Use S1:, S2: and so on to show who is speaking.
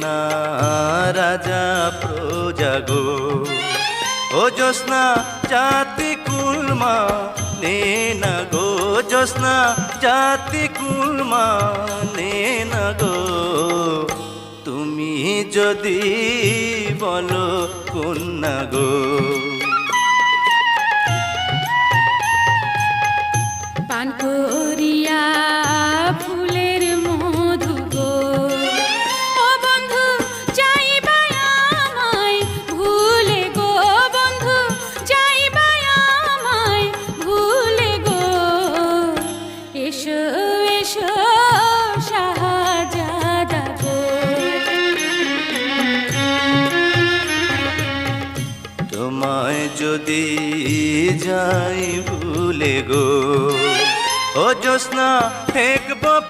S1: না রাজা প্রজা গো, ও জ্যোৎস্না জাতি কুলমা নে না গো, জ্যোৎস্না জাতি কুলমা নে না গো। তুমি যদি বলো কন্যা গো।
S2: পান করিয়া ফুলের মধু গো, ও বন্ধু যাইবা আমায় ভুলে গো, বন্ধু যাইবা আমায় ভুলে গো। এসো এসো শাহজাদা গো।
S1: তোমায় যদি যাই ভুলে গো, ও জ্যোৎস্না দেখব